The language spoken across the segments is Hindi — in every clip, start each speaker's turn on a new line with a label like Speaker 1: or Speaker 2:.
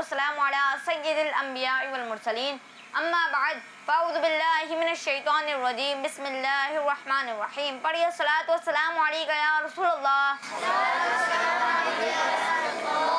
Speaker 1: वस्सलामु अला सय्यिदिल अंबिया वल मुरसलीन अम्मा बाद फ़अऊज़ु बिल्लाहि मिनश शैतानिर रजीम बिस्मिल्लाहिर रहमानिर रहीम। पढ़िए सलात व सलाम अलैका या रसूलल्लाह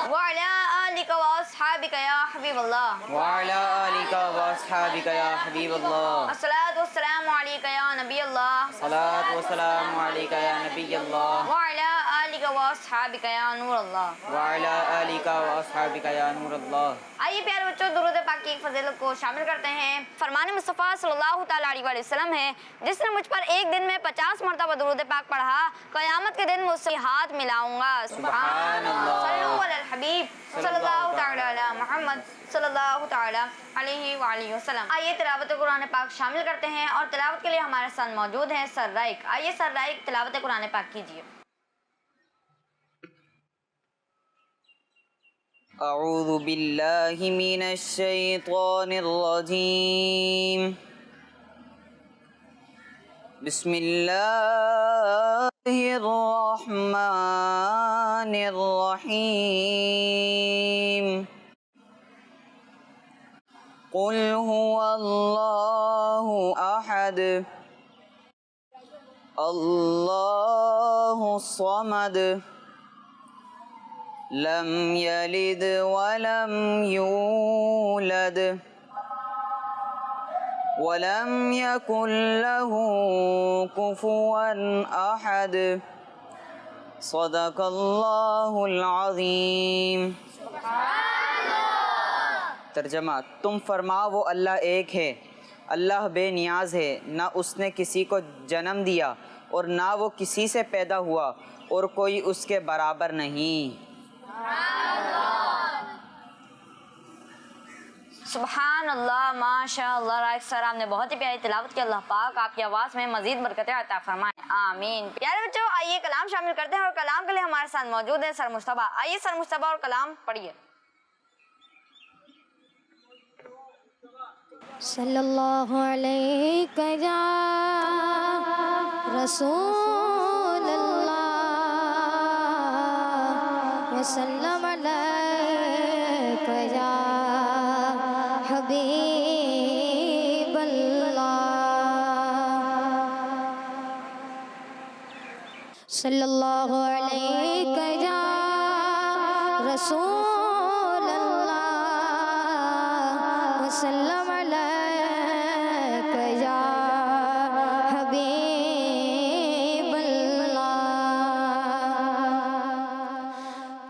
Speaker 1: व अला आलिका व अस्हाबिका या हबीबल्लाह
Speaker 2: व अला आलिका व अस्हाबिका या हबीबल्लाह।
Speaker 1: अस्सलातु वस्सलामु अलैका या नबीयल्लाह
Speaker 2: सलात व सलाम अलैका या नबीयल्लाह
Speaker 1: व अला आलिका व अस्हाबिका या नूरल्लाह
Speaker 2: व अला आलिका व अस्हाबिका या नूरल्लाह।
Speaker 1: आइए प्यारे बच्चों, दुरूद पाक की एक फजीलत को शामिल करते हैं। फरमान मुस्तफ़ा सल्लल्लाहु तआला अलैहि वसल्लम है, जिसने मुझ पर एक दिन में 50 मरतबा दुरूद पाक पढ़ा, क़यामत के दिन मुझसे हाथ मिलाऊंगा। सुभान अल्लाह। सल्लु अलल हबीब सल्लल्लाहु तआला अला मुहम्मद सल्लल्लाहु तआला अलैहि व आलिहि वसल्लम। आइए तिलावत कुरान पाक शामिल करते हैं और तिलावत के लिए हमारे साथ मौजूद हैं सर राइक। आइए सर राइक तिलावत कुरान पाक कीजिए।
Speaker 2: अऊज़ु बिल्लाहि मिनश शैतानिर रजीम। बिस्मिल्लाहिर रहमानिर रहीम। कुल हुवल्लाहु अहद अल्लाहु समद लम यलिद वलम यूलद वलम यकुल लहू कुफुवन अहद। सदक़ल्लाहुल अज़ीम। तर्जमा, तुम फरमाओ वो अल्लाह एक है, अल्लाह बेनियाज है, ना उसने किसी को जन्म दिया और ना वो किसी से पैदा हुआ और कोई उसके बराबर नहीं।
Speaker 1: सुभान अल्लाह, माशा अल्लाह। राइट सर, आपने बहुत ही प्यारी तिलावत की। अल्लाह पाक आपकी आवाज़ में मजीद बरकतें अता फरमाए, आमीन। प्यारे बच्चों, आइए कलाम शामिल करते हैं और कलाम के लिए हमारे साथ मौजूद है सर मुस्तफा। आइए सर मुस्तफा और कलाम पढ़िए।
Speaker 3: सल्लल्लाहु अलैहि या रसूलल्लाह वसल्लम अलैका या हबीबल्लाह। सल्लल्लाहु अलैहि या रसूलल्लाह वसल्लम अलैका या हबीबल्लाह।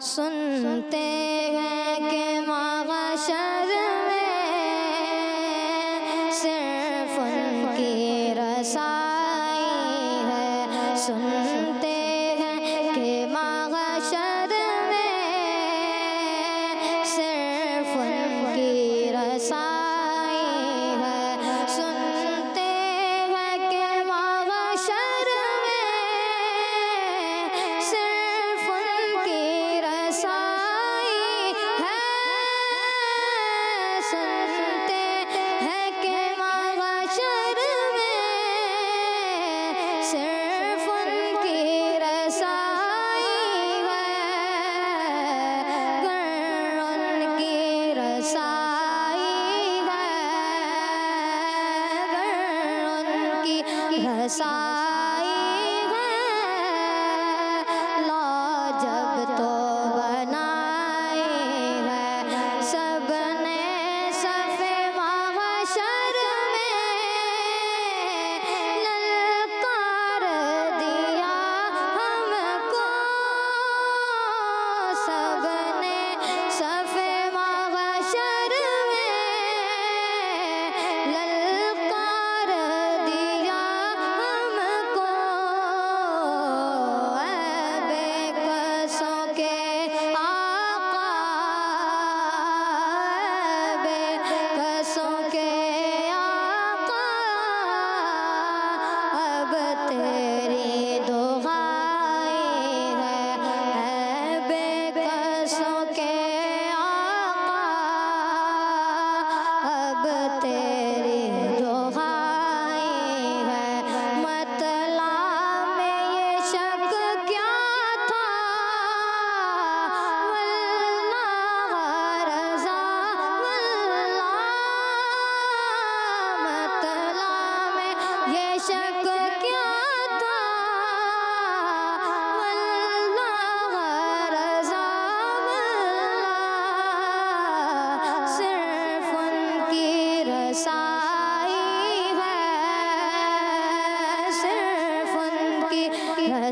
Speaker 3: सुनते हैं कि महशर में सिर्फ उनकी रसाई है। सुनते हैं कि महशर में सिर्फ उनकी रसाई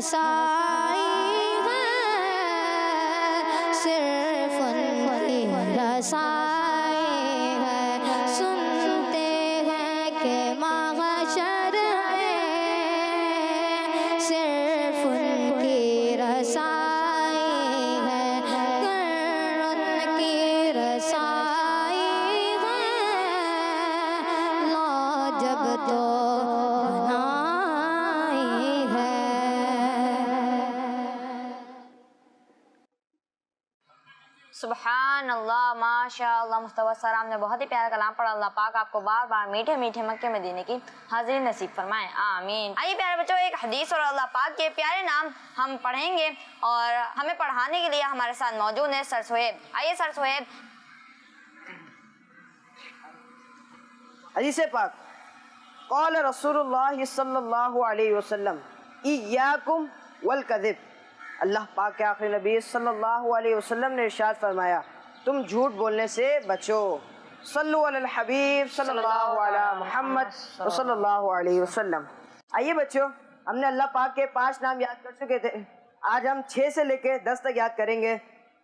Speaker 3: रसाई है, सिर्फ उनकी रसाई है। सुनते हैं कि महशर में सिर्फ उनकी रसाई है, गर उनकी रसाई है, लो जब तो बनाई है।
Speaker 1: सुबहान अल्लाह, माशा अल्लाह, मुस्तफा सलाम ने बहुत ही प्यारा कलाम पढ़ा। अल्लाह पाक आपको बार बार मीठे मीठे मक्के मदीने की हाजिरी नसीब फरमाए, आमीन। आइए प्यारे बच्चों, एक हदीस और अल्लाह पाक के प्यारे नाम हम पढ़ेंगे और हमें पढ़ाने के लिए हमारे साथ मौजूद है सर सुहेब। आइए सर सुहेब।
Speaker 4: हदीस पाक क़ाल रसूलुल्लाह सल्लल्लाहु अलैहि वसल्लम इय्याकुम वल कज़िब। अल्लाह पाक के आखिरी नबी सल्लल्लाहु अलैहि वसल्लम ने इरशाद फरमाया, तुम झूठ बोलने से बचो। सल्लु अलल हबीब सल्लल्लाहु अला मुहम्मद सल्लल्लाहु अलैहि वसल्लम। आइए बच्चों, हमने अल्लाह पाक के 5 नाम याद कर चुके थे। आज हम 6 से लेके 10 तक याद करेंगे।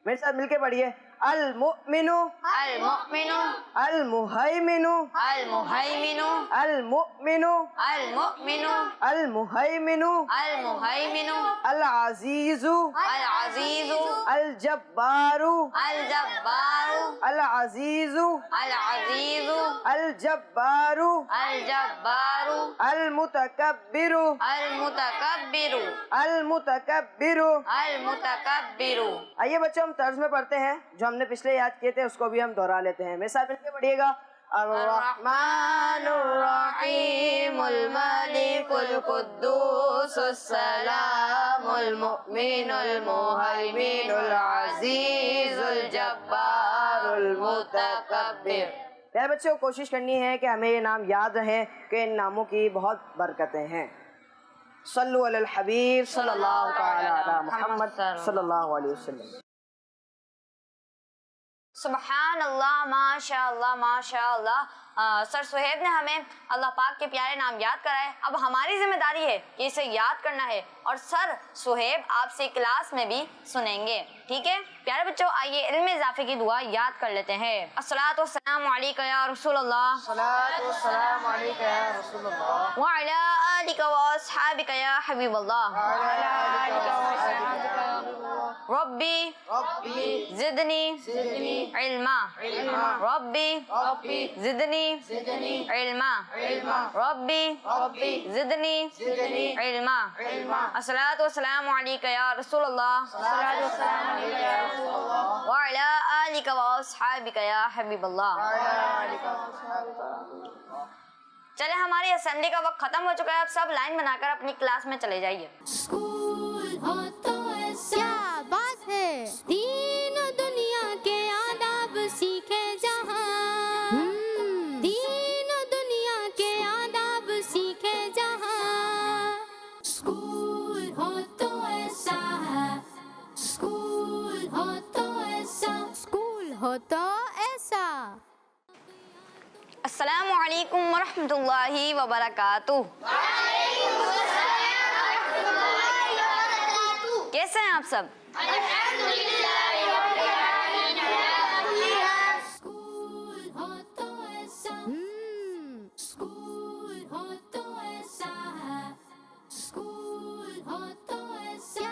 Speaker 4: मेरे साथ मिलके पढ़िए। अल मुमिनु,
Speaker 1: अल मुमिनु,
Speaker 4: अल मुहैमिनु,
Speaker 1: अल मुहैमिनु,
Speaker 4: अल मुमिनु,
Speaker 1: अल मुमिनु,
Speaker 4: अल मुहैमिनु,
Speaker 1: अल मुहैमिनु,
Speaker 4: अल अजीजु,
Speaker 1: अल अजीजु,
Speaker 4: अल जब्बारू,
Speaker 1: अल जब्बारू,
Speaker 4: अल अजीजु,
Speaker 1: अल अजीजु,
Speaker 4: अल जब्बारू,
Speaker 1: अल जब्बारू,
Speaker 4: अल मुतकब्बिरु,
Speaker 1: अल मुतकब्बिरु,
Speaker 4: अल मुतकब्बिरु।
Speaker 1: अल मुतकब्बिरु।
Speaker 4: आइए बच्चों, हम तर्ज में पढ़ते हैं। जो हमने पिछले याद किए थे उसको भी हम दोहरा लेते हैं। मेरे साथ मिलकर पढ़िएगा। अर्रहमानुर्रहीमुल मलिकुल कुद्दूसुस सलामुल मुमिनुल मुहैमिनुल अजीजुल जब्बारुल मुतकब्बिर। प्यारे बच्चों, कोशिश करनी है कि हमें ये नाम याद रहे कि इन नामों की बहुत बरकतें हैं। सल्लु अलल हबीब सल्लल्लाहु तआला अला मुहम्मद सल्लल्लाहु अलैहि वसल्लम।
Speaker 1: सुबहान अल्लाह, माशा अल्लाह, माशा अल्लाह। सर सुहेब ने हमें अल्लाह पाक के प्यारे नाम याद कराए। अब हमारी जिम्मेदारी है कि इसे याद करना है और सर सुहेब आपसे क्लास में भी सुनेंगे, ठीक है प्यारे बच्चों। आइए इल्म इजाफे की दुआ याद कर लेते हैं। अस्सलातु वस्सलामु अलैका या रसूलल्लाह,
Speaker 4: सलातु वस्सलामु अलैका या रसूलल्लाह,
Speaker 1: व अला आलिका व अस्हाबिका या हबीबल्लाह, रब्बी ज़िदनी इल्मा, रब्बी ज़िदनी इल्मा, रब्बी ज़िदनी इल्मा। अस्सलातु वस्सलामु अलैका या रसूलल्लाह, व अला आलिका व अस्हाबिका या हबीबल्लाह। चले, हमारी असेंबली का वक्त खत्म हो चुका है। अब सब लाइन बनाकर अपनी क्लास में चले जाइए।
Speaker 3: स्कूल हो तो क्या बात है, दीन दुनिया के आदाब सीखे जहाँ, दीन दुनिया के आदाब सीखे जहाँ। स्कूल हो तो ऐसा है, स्कूल हो तो ऐसा, स्कूल हो तो ऐसा।
Speaker 1: अस्सलामु अलैकुम वरहमतुल्लाहि वबरकातुह। कैसे हैं आप सब?
Speaker 3: स्कूल हो तो ऐसा, स्कूल हो तो ऐसा है, स्कूल हो तो ऐसा।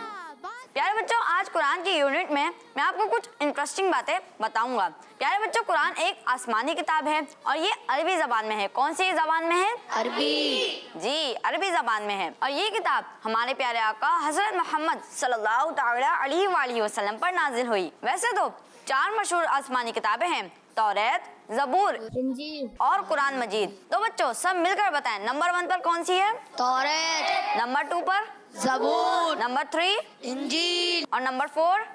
Speaker 1: प्यारे बच्चों, आज कुरान की यूनिट में मैं आपको कुछ इंटरेस्टिंग बातें बताऊंगा। प्यारे बच्चों, कुरान एक आसमानी किताब है और ये अरबी जबान में है। कौन सी जबान में है? अरबी। जी, अरबी जबान में है। और ये किताब हमारे प्यारे आका हजरत मोहम्मद सल्लल्लाहु तआला अलैहि वसल्लम पर नाजिल हुई। वैसे तो 4 मशहूर आसमानी किताबें हैं, तौरात, ज़बूर, इंजील और कुरान मजीद। तो बच्चों सब मिलकर बताएं, नंबर 1 पर कौन सी है? तौरात। नंबर 2 पर? ज़बूर। नंबर 3? इंजील। और नंबर 4?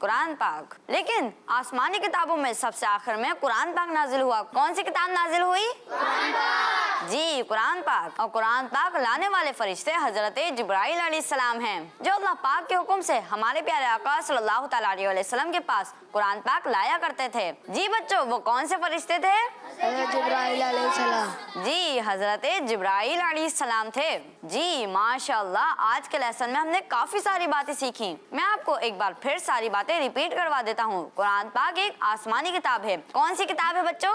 Speaker 1: कुरान पाक। लेकिन आसमानी किताबों में सबसे आखिर में कुरान पाक नाजिल हुआ। कौन सी किताब नाजिल हुई? कुरान पाक। जी कुरान पाक। और कुरान पाक लाने वाले फरिश्ते हजरत जिब्राइल अलैहिस्सलाम हैं, जो अल्लाह पाक के हुक्म से हमारे प्यारे आका सल्लल्लाहु तआला अलैहि वसल्लम के पास कुरान पाक लाया करते थे। जी बच्चों, वो कौन से फरिश्ते थे?
Speaker 5: हज़रत जिब्राइल अलैहिस्सलाम।
Speaker 1: जी हजरत जिब्राइल अलैहिस्सलाम थे। जी माशाअल्लाह, आज के लेसन में हमने काफी सारी बातें सीखी। मैं आपको एक बार फिर सारी बातें रिपीट करवा देता हूँ। कुरान पाक एक आसमानी किताब है। कौन सी किताब है बच्चों?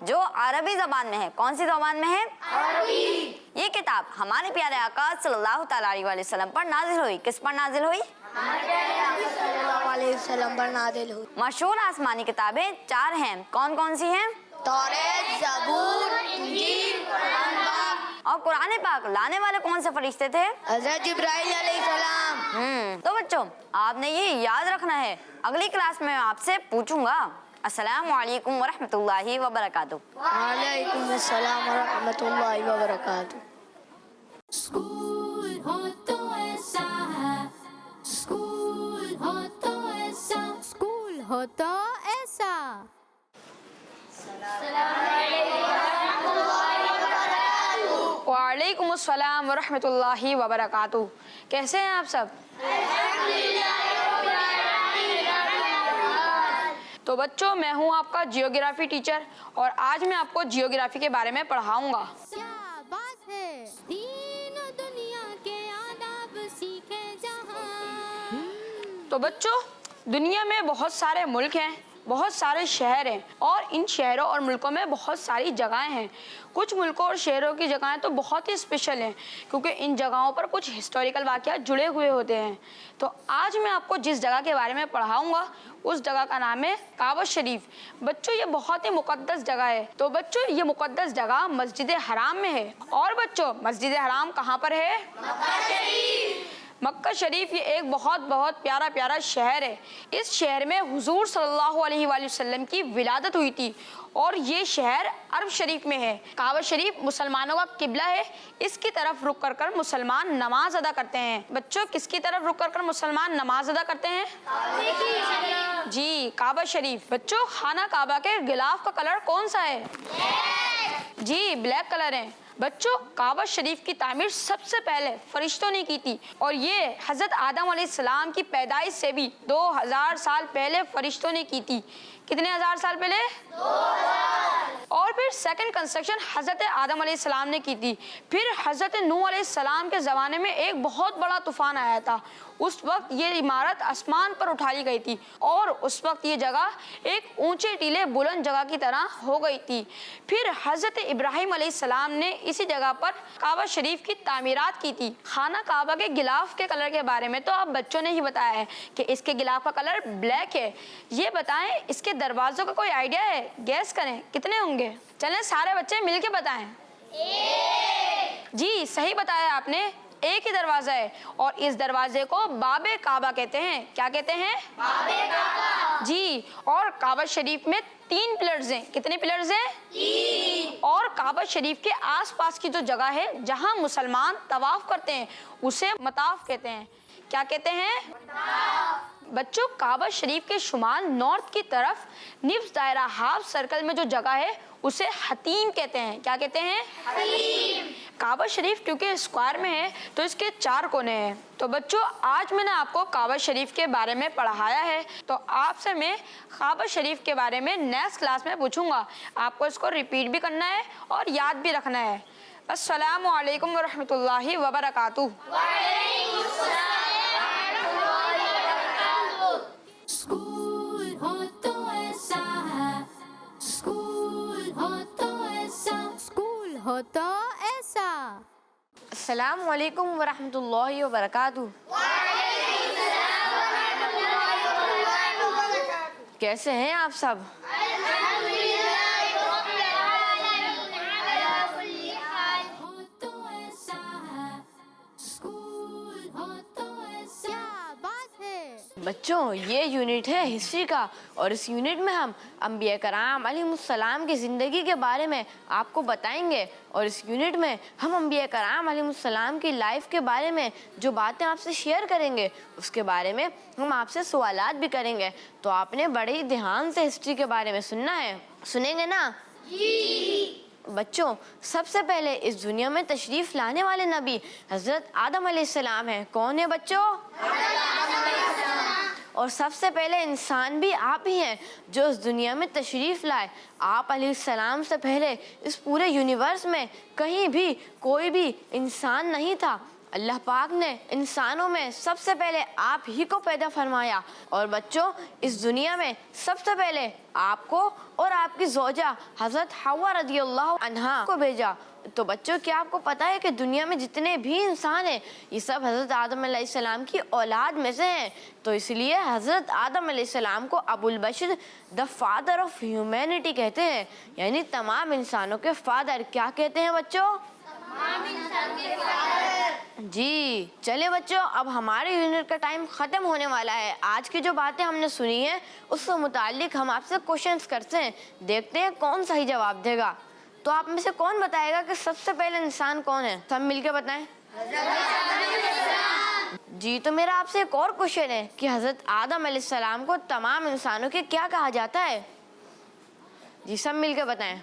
Speaker 1: जो अरबी जबान में है। कौन सी जबान में है? अरबी। ये किताब हमारे प्यारे आका सल्लल्लाहु तआला अलैहि वसल्लम पर नाजिल हुई। किस पर नाजिल हुई?
Speaker 5: सल्लल्लाहु अलैहि वसल्लम पर नाज़िल हुई।
Speaker 1: मशहूर आसमानी किताबें 4 हैं। कौन कौन सी हैं?
Speaker 5: तौरात, ज़बूर, इंजील, कुरान पाक।
Speaker 1: और कुरान पाक लाने वाले कौन से फरिश्ते थे?
Speaker 5: हज़रत जिब्राइल अलैहिस्सलाम।
Speaker 1: तो बच्चों, आपने ये याद रखना है। अगली क्लास में मैं आपसे पूछूंगा। अस्सलामु अलैकुम वरहमतुल्लाहि वबरकातुहू।
Speaker 5: वालेकुम अस्सलाम व रहमतुल्लाहि व बरकातुहू।
Speaker 3: स्कूल हो तो ऐसा है, स्कूल हो तो ऐसा, स्कूल हो तो ऐसा।
Speaker 6: वालेकुम अस्सलाम वरहमतुल्लाहि वबरकातुहू। कैसे हैं आप सब? तो बच्चों, मैं हूं आपका जियोग्राफी टीचर और आज मैं आपको जियोग्राफी के बारे में पढ़ाऊंगा।
Speaker 3: क्या बात है, तीनों दुनिया के आदाब सीखे जहां।
Speaker 6: तो बच्चों, दुनिया में बहुत सारे मुल्क हैं, बहुत सारे शहर हैं और इन शहरों और मुल्कों में बहुत सारी जगहें हैं। कुछ मुल्कों और शहरों की जगहें तो बहुत ही स्पेशल हैं, क्योंकि इन जगहों पर कुछ हिस्टोरिकल वाक़यात जुड़े हुए होते हैं। तो आज मैं आपको जिस जगह के बारे में पढ़ाऊंगा उस जगह का नाम है काबा शरीफ। बच्चों, ये बहुत ही मुकद्दस जगह है। तो बच्चों, ये मुकद्दस जगह मस्जिद हराम में है। और बच्चों, मस्जिद हराम कहाँ पर है? मक्का शरीफ। ये एक बहुत बहुत प्यारा प्यारा शहर है। इस शहर में हुजूर सल्लल्लाहु अलैहि वसल्लम की विलादत हुई थी और ये शहर अरब शरीफ में है। काबा शरीफ मुसलमानों का किबला है। इसकी तरफ रुक कर मुसलमान नमाज अदा करते हैं। बच्चों, किसकी तरफ रुक कर मुसलमान नमाज अदा करते हैं? जी, काबा शरीफ। बच्चों, खाना काबा के गिलाफ का कलर कौन सा है? जी, ब्लैक कलर है। बच्चों, काबा शरीफ की तामीर सबसे पहले फरिश्तों ने की थी और ये हज़रत आदम अलैहिस्सलाम की पैदाइश से भी 2000 साल पहले फरिश्तों ने की थी। कितने हजार साल पहले? 2000। और फिर सेकंड कंस्ट्रक्शन हज़रत आदम अलैहिस्सलाम ने की थी। फिर हज़रत नूह अलैहिस्सलाम के ज़माने में एक बहुत बड़ा तूफान आया था। उस वक्त ये इमारत आसमान पर उठा ली गई थी और उस वक्त ये जगह एक ऊंचे टीले बुलंद जगह की तरह हो गई थी। फिर हज़रत इब्राहिम अलैहिस्सलाम ने इसी जगह पर काबा शरीफ की तामीरात की थी। खाना काबा के गिलाफ के कलर के बारे में तो आप बच्चों ने ही बताया है कि इसके गिलाफ का कलर ब्लैक है। ये बताएं, इसके दरवाज़ों का कोई आइडिया है? गैस करें कितने होंगे? चलें सारे बच्चे मिलके बताएं। जी, सही बताया आपने, एक ही दरवाजा है और इस दरवाजे को बाबे काबा कहते हैं। क्या कहते हैं? बाबे काबा। जी, और काबा शरीफ में 3 पिलर्स हैं। कितने पिलर्स हैं? 3। और काबा शरीफ के आसपास की जो जगह है जहां मुसलमान तवाफ करते हैं उसे मताफ कहते हैं। क्या कहते हैं? बच्चों, काबा शरीफ के शुमाल नॉर्थ की तरफ निफ्स दायरा हाफ सर्कल में जो जगह है उसे हतीम कहते हैं। क्या कहते हैं? हतीम। काबा शरीफ क्योंकि स्क्वायर में है तो इसके 4 कोने हैं। तो बच्चों, आज मैंने आपको काबा शरीफ के बारे में पढ़ाया है, तो आपसे मैं काबा शरीफ के बारे में नेक्स्ट क्लास में पूछूंगा। आपको इसको रिपीट भी करना है और याद भी रखना है। अस्सलामु अलैकुम वरहमतुल्लाहि वबरकातुहू।
Speaker 3: स्कूल हो तो ऐसा है, स्कूल हो तो ऐसा, स्कूल हो तो ऐसा।
Speaker 1: अस्सलामु अलैकुम वरहमतुल्लाहि वबरकातुहू। कैसे हैं आप सब?
Speaker 3: हो तो ऐसा है, स्कूल हो तो ऐसा। क्या बात है।
Speaker 7: बच्चों, ये यूनिट है हिस्ट्री का और इस यूनिट में हम अंबिया कराम अलैहिमुस्सलाम की ज़िंदगी के बारे में आपको बताएंगे और इस यूनिट में हम अंबिया कराम अलैहिमुस्सलाम की लाइफ के बारे में जो बातें आपसे शेयर करेंगे उसके बारे में हम आपसे सवालात भी करेंगे। तो आपने बड़े ही ध्यान से हिस्ट्री के बारे में सुनना है। सुनेंगे ना? जी। बच्चों, सबसे पहले इस दुनिया में तशरीफ लाने वाले नबी हजरत आदम अलैहिस्सलाम हैं। कौन है बच्चों? और सबसे पहले इंसान भी आप ही हैं जो इस दुनिया में तशरीफ लाए। आप अलैहिस्सलाम से पहले इस पूरे यूनिवर्स में कहीं भी कोई भी इंसान नहीं था। अल्लाह पाक ने इंसानों में सबसे पहले आप ही को पैदा फरमाया। और बच्चों, इस दुनिया में सबसे पहले आपको और आपकी ज़ौजा हज़रत हव्वा रज़ियल्लाहु अन्हा को भेजा। तो बच्चों, क्या आपको पता है कि दुनिया में जितने भी इंसान हैं ये सब हज़रत आदम अलैहिस्सलाम की औलाद में से हैं। तो इसलिए हज़रत आदम अलैहिस्सलाम को अबुल बशर द फादर ऑफ ह्यूमैनिटी कहते हैं, यानी तमाम इंसानों के फादर। क्या कहते हैं बच्चों? जी। चले बच्चों, अब हमारे यूनिट का टाइम ख़त्म होने वाला है। आज की जो बातें हमने सुनी हैं उससे मुताल्लिक हम आपसे क्वेश्चंस करते हैं, देखते हैं कौन सही जवाब देगा। तो आप में से कौन बताएगा कि सबसे पहले इंसान कौन है? सब मिलके बताएं। जी। तो मेरा आपसे एक और क्वेश्चन है कि हज़रत आदम अलैहिस्सलाम को तमाम इंसानों के क्या कहा जाता है? जी, सब मिलके बताएं।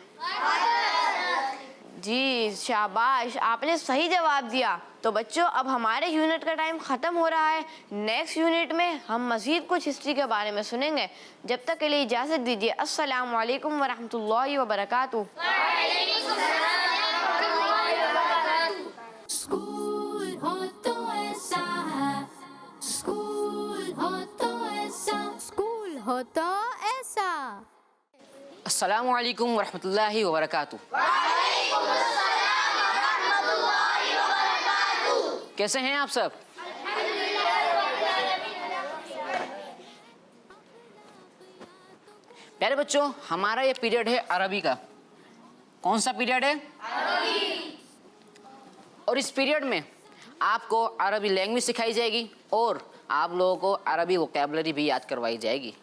Speaker 7: जी, शाबाश, आपने सही जवाब दिया। तो बच्चों, अब हमारे यूनिट का टाइम ख़त्म हो रहा है। नेक्स्ट यूनिट में हम मज़ीद कुछ हिस्ट्री के बारे में सुनेंगे। जब तक के लिए इजाज़त दीजिए। अस्सलामु अलैकुम वरहमतुल्लाहि वबरकातुहू।
Speaker 3: स्कूल हो तो ऐसा है, स्कूल हो तो ऐसा, स्कूल हो तो ऐसा।
Speaker 8: अस्सलामु अलैकुम वरहमतुल्लाहि वबरकातुहू। कैसे हैं आप सब? प्यारे बच्चों, हमारा ये पीरियड है अरबी का। कौन सा पीरियड है? अरबी। और इस पीरियड में आपको अरबी लैंग्वेज सिखाई जाएगी और आप लोगों को अरबी वोकैबुलरी भी याद करवाई जाएगी।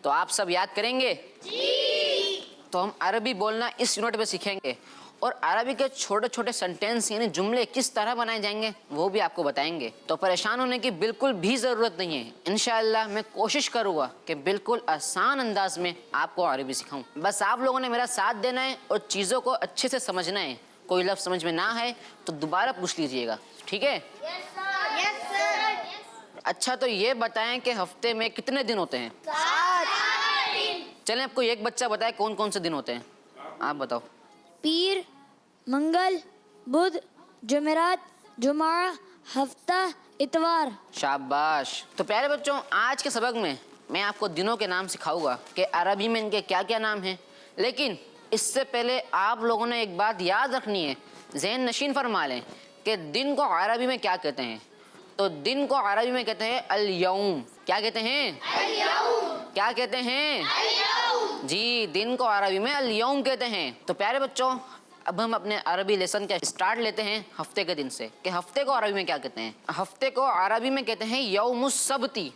Speaker 8: तो आप सब याद करेंगे? जी। तो हम अरबी बोलना इस यूनिट में सीखेंगे और अरबी के छोटे छोटे सेंटेंस यानी जुमले किस तरह बनाए जाएंगे वो भी आपको बताएंगे। तो परेशान होने की बिल्कुल भी ज़रूरत नहीं है। इंशाअल्लाह मैं कोशिश करूँगा कि बिल्कुल आसान अंदाज में आपको अरबी सिखाऊं। बस आप लोगों ने मेरा साथ देना है और चीज़ों को अच्छे से समझना है। कोई लफ्ज़ समझ में ना है तो दोबारा पूछ लीजिएगा, ठीक है?
Speaker 5: Yes sir.
Speaker 8: अच्छा, तो ये बताएं कि हफ्ते में कितने दिन होते हैं?
Speaker 5: 7 दिन।
Speaker 8: चलें, आपको एक बच्चा बताए कौन कौन से दिन होते हैं, आप बताओ।
Speaker 5: पीर, मंगल, बुध, जुमेरात, जुमा, हफ्ता, इतवार।
Speaker 8: शाबाश। तो प्यारे बच्चों, आज के सबक में मैं आपको दिनों के नाम सिखाऊंगा कि अरबी में इनके क्या क्या नाम हैं। लेकिन इससे पहले आप लोगों ने एक बात याद रखनी है, ज़हन नशीन फरमा लें कि दिन को अरबी में क्या कहते हैं। तो दिन को अरबी में कहते हैं अल-यौम। क्या कहते हैं? अल-यौम। क्या कहते हैं? अल-यौम। जी, दिन को अरबी में अल-यौम कहते हैं। तो प्यारे बच्चों, अब हम अपने अरबी लेसन का स्टार्ट लेते हैं हफ्ते के दिन से कि हफ्ते को अरबी में क्या कहते हैं। हफ्ते को अरबी में कहते हैं यौमुस-सब्ती।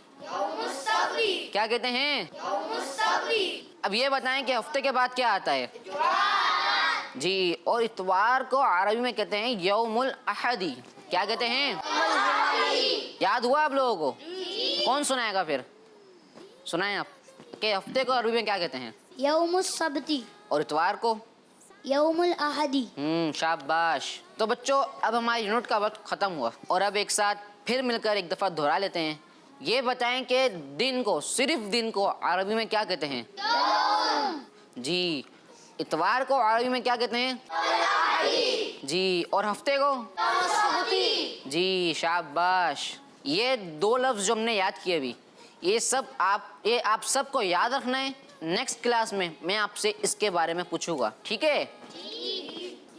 Speaker 8: क्या कहते हैं? अब ये बताएं कि हफ्ते के बाद क्या आता है? जी। और इतवार को अरबी में कहते हैं यौमुल अहदी। क्या कहते हैं? याद हुआ आप लोगों को? कौन सुनाएगा फिर? सुनाएं आप कि हफ्ते को अरबी में क्या कहते हैं?
Speaker 5: यौमुस सब्ती।
Speaker 8: और इतवार को?
Speaker 5: यौमुल अहदी।
Speaker 8: शाबाश। तो बच्चों, अब हमारे यूनिट का वक्त ख़त्म हुआ और अब एक साथ फिर मिलकर एक दफ़ा दोहरा लेते हैं। ये बताएं कि दिन को, सिर्फ दिन को अरबी में क्या कहते हैं? जी। इतवार को अरबी में क्या कहते हैं? जी। और हफ्ते को? जी, शाबाश। ये 2 लफ्ज़ जो हमने याद किए अभी, ये आप सबको याद रखना है। नेक्स्ट क्लास में मैं आपसे इसके बारे में पूछूंगा, ठीक है?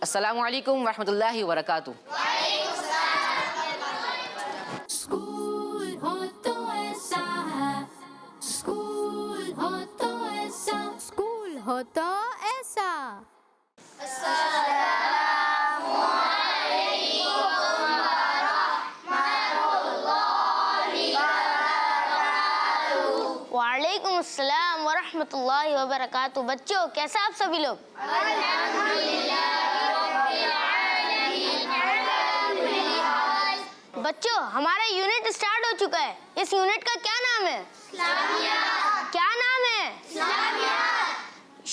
Speaker 8: अस्सलामु अलैकुम वरहमतुल्लाहि वबरकातुहू।
Speaker 3: स्कूल हो तो ऐसा है, स्कूल हो तो ऐसा, स्कूल हो तो ऐसा।
Speaker 1: वालेकुम अस्सलाम वरहमतुल्लाहि वबरकातुहू। बच्चों, कैसा आप सभी लोग? बच्चों, हमारा यूनिट स्टार्ट हो चुका है। इस यूनिट का क्या नाम है? क्या नाम है?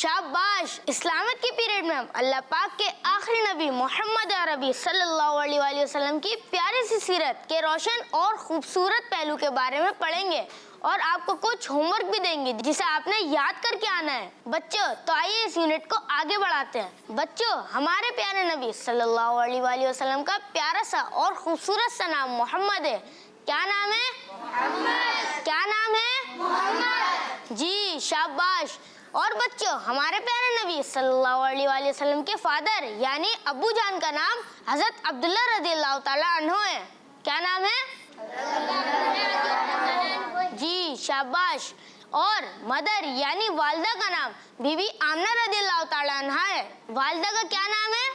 Speaker 5: शाबाश। इस्लामिक के पीरियड में हम अल्लाह पाक के आखिरी नबी मोहम्मद अरबी सल्लल्लाहु अलैहि वसल्लम की प्यारी सी सीरत के रोशन और खूबसूरत पहलू के बारे में पढ़ेंगे और आपको कुछ होमवर्क भी देंगे जिसे आपने याद करके आना है। बच्चों, तो आइए इस यूनिट को आगे बढ़ाते हैं। बच्चों, हमारे प्यारे नबी सल्लल्लाहु अलैहि वसल्लम का प्यारा सा और खूबसूरत सा नाम मोहम्मद है। क्या नाम है? मोहम्मद। क्या नाम है? मोहम्मद। जी शाबाश। और बच्चों, हमारे प्यारे नबी सल्लल्लाहु अलैहि वसल्लम के फादर यानी अब्बू जान का नाम हजरत अब्दुल्ला रज़ियल्लाहु ताला अन्हु है। क्या नाम है? जी शाबाश। और मदर यानी वालिदा का नाम बीबी आमना रज़ियल्लाहु ताला अन्हा है। वालिदा का क्या नाम है?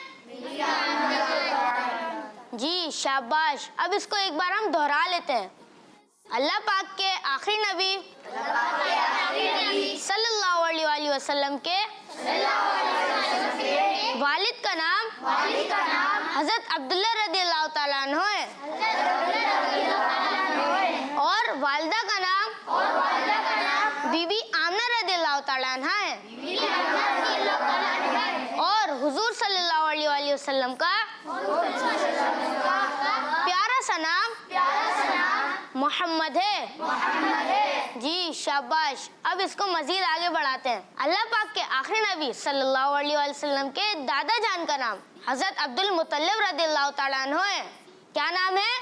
Speaker 5: जी शाबाश। अब इसको एक बार हम दोहरा लेते हैं। अल्लाह पाक के आखिरी नबी सल्लल्लाहु अलैहि वसल्लम के वालिद का नाम हजरत अब्दुल्ला रज़ियल्लाहु ताला अन्हु है और वालिदा का नाम बीबी आमना रज़ियल्लाहु ताला अन्हा है और हुजूर सल्लल्लाहु अलैहि वसल्लम का प्यारा सा नाम मोहम्मद है। जी शाबाश। अब इसको मजीद आगे बढ़ाते हैं। अल्लाह पाक के आखिरी नबी सल्लल्लाहु अलैहि वसल्लम के दादा जान का नाम हजरत अब्दुल मुत्तलिब रज़ियल्लाहु ताला अन्हु है। क्या नाम है?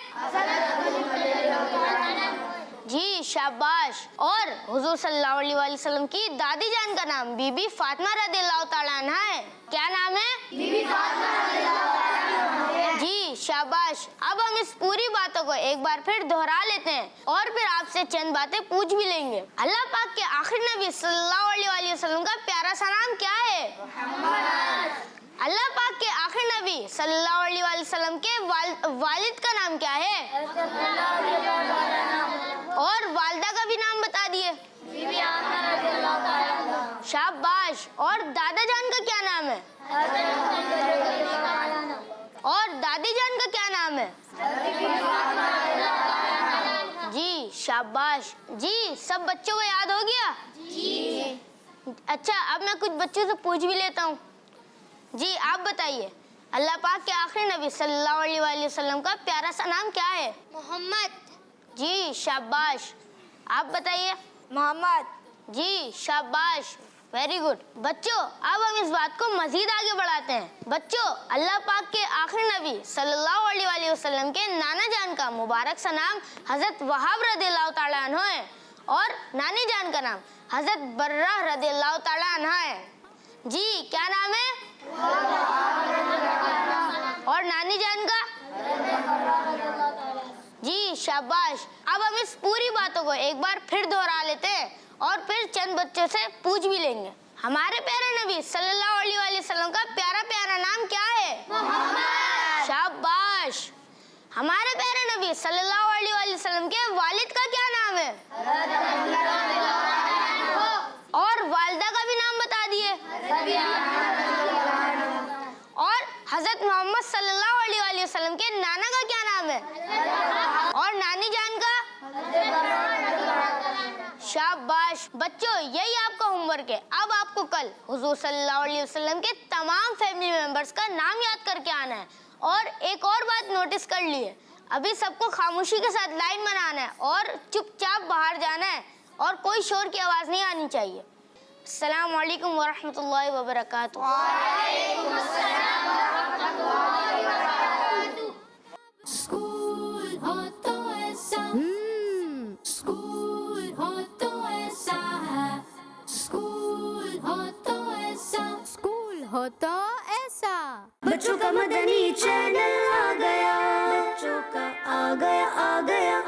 Speaker 5: जी शाबाश। और हुजूर सल्लल्लाहु अलैहि वसल्लम की दादी जान का नाम बीबी फातिमा रज़ियल्लाहु ताला अन्हा है। क्या नाम है? बीबी फातिमा रज़ियल्लाहु ताला अन्हा। जी शाबाश। अब हम इस पूरी बातों को एक बार फिर दोहरा लेते हैं और फिर आपसे चंद बातें पूछ भी लेंगे। अल्लाह पाक के आखिरी नबी सल्लल्लाहु अलैहि वसल्लम का प्यारा सा नाम क्या है? मोहम्मद। अल्लाह पाक के आखिरी नबी सल्लल्लाहु अलैहि वसल्लम के वालिद का नाम क्या है? और वालिदा का भी नाम बता दिए। शाबाश। और दादा जान का क्या नाम है? और दादी जान का क्या नाम है? जी शाबाश। जी सब बच्चों को याद हो गया? जी। अच्छा, अब मैं कुछ बच्चों से पूछ भी लेता हूँ। जी आप बताइए, अल्लाह पाक के आखिरी नबी सल्लल्लाहु अलैहि वसल्लम का प्यारा सा नाम क्या है? मोहम्मद। जी शाबाश। आप बताइए। मोहम्मद। जी शाबाश। Very good. बच्चों, अब हम इस बात को मजीद आगे बढ़ाते हैं। बच्चों, अल्लाह पाक के आखिरी नबी सल्लल्लाहु अलैहि वसल्लम के नाना जान का मुबारक सा नाम हजरत वहाब रज़ियल्लाहु ताला अन्हु है और नानी जान का नाम हजरत बर्रा रज़ियल्लाहु ताला अन्हा है। जी क्या नाम है? और नानी जान का? जी शाबाश। अब हम इस पूरी बातों को एक बार फिर दोहरा लेते हैं और फिर चंद बच्चों से पूछ भी लेंगे। हमारे प्यारे नबी सल्लल्लाहु अलैहि वसल्लम का प्यारा प्यारा नाम क्या है? मोहम्मद। शाबाश। हमारे प्यारे नबी सल्लल्लाहु अलैहि वसल्लम के वालिद का क्या नाम है? और वालिदा का भी नाम बता दिए। और हजरत मोहम्मद सल्लल्लाहु अलैहि वसल्लम के नाना का क्या नाम है? और नानी जान का? शाबाश। बच्चों, यही आपका होमवर्क है। अब आपको कल हुजूर सल्लल्लाहु अलैहि वसल्लम के तमाम फैमिली मेंबर्स का नाम याद करके आना है। और एक और बात नोटिस कर लिए, अभी सबको खामोशी के साथ लाइन बनाना है और चुपचाप बाहर जाना है और कोई शोर की आवाज़ नहीं आनी चाहिए। अस्सलाम वालेकुम वरहमतुल्लाहि वबरकातुहू। वालेकुम अस्सलाम वरहमतुल्लाहि वबरकातुहू।
Speaker 3: स्कूल हो तो ऐसा स्कूल हो तो ऐसा है स्कूल हो तो ऐसा स्कूल हो तो ऐसा
Speaker 9: बच्चों का मदनी चैनल आ गया, बच्चों का आ गया